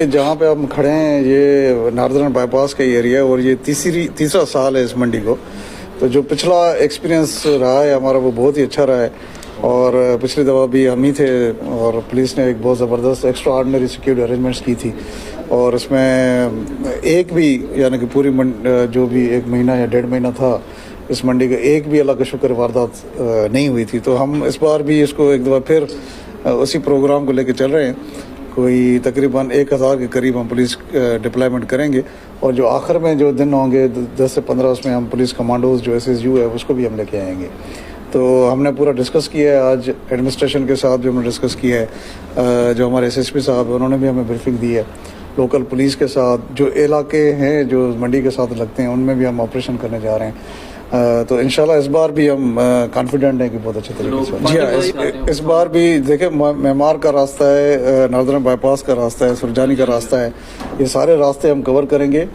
जहाँ पे हम खड़े हैं ये नार्दर्न बाईपास का एरिया है और ये तीसरा साल है इस मंडी को। तो जो पिछला एक्सपीरियंस रहा है हमारा वो बहुत ही अच्छा रहा है और पिछली दफ़ा भी हम ही थे और पुलिस ने एक बहुत ज़बरदस्त एक्स्ट्रा ऑर्डिनरी सिक्योरिटी अरेंजमेंट्स की थी और इसमें एक भी यानी कि पूरी जो भी एक महीना या 1.5 महीना था इस मंडी का एक भी अल्लाह का शुक्र वारदात नहीं हुई थी। तो हम इस बार भी इसको एक दफ़ा फिर उसी प्रोग्राम को लेकर चल रहे हैं। कोई तकरीबन 1000 के करीब हम पुलिस डिप्लॉयमेंट करेंगे और जो आखिर में जो दिन होंगे 10 से 15 उसमें हम पुलिस कमांडोज जो SSU है उसको भी हम लेके आएंगे। तो हमने पूरा डिस्कस किया है, आज एडमिनिस्ट्रेशन के साथ भी हमने डिस्कस किया है, जो हमारे SSP साहब हैं उन्होंने भी हमें ब्रीफिंग दी है। लोकल पुलिस के साथ जो इलाके हैं जो मंडी के साथ लगते हैं उनमें भी हम ऑपरेशन करने जा रहे हैं। तो इंशाल्लाह इस बार भी हम कॉन्फिडेंट हैं कि बहुत अच्छे तरीके से जी हाँ। इस बार भी देखें मेमार का रास्ता है, नार्दर्न बाईपास का रास्ता है, सुरजानी का रास्ता है, ये सारे रास्ते हम कवर करेंगे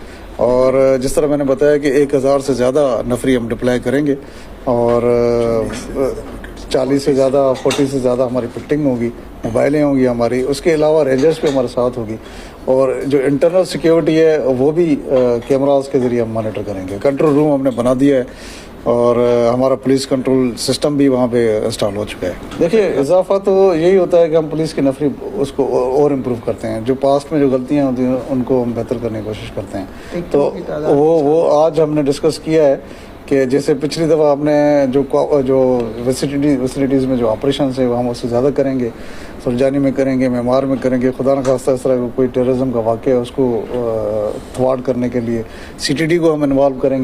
और जिस तरह मैंने बताया कि 1000 से ज़्यादा नफरी हम डिप्लॉय करेंगे और 40 से ज़्यादा 40 से ज़्यादा हमारी पिकटिंग होगी, मोबाइलें होंगी हमारी, उसके अलावा रेंजर्स भी हमारे साथ होगी और जो इंटरनल सिक्योरिटी है वो भी कैमरास के ज़रिए हम मॉनिटर करेंगे। कंट्रोल रूम हमने बना दिया है और हमारा पुलिस कंट्रोल सिस्टम भी वहाँ पे इंस्टॉल हो चुका है। देखिए इजाफा तो यही होता है कि हम पुलिस की नफरी उसको और इम्प्रूव करते हैं, जो पास्ट में जो गलतियाँ होती हैं उनको हम बेहतर करने की कोशिश करते हैं। तो वो आज हमने डिस्कस किया है कि जैसे पिछली दफ़ा हमने जो विसिनिटीज़ में जो ऑपरेशन है वो हम उससे ज़्यादा करेंगे, सुरजानी में करेंगे, मेमार में करेंगे। खुदा न खास्ता इस तरह का कोई टेररिज्म का वाक़या है उसको थ्वाट करने के लिए CTD को हम इन्वॉल्व करेंगे।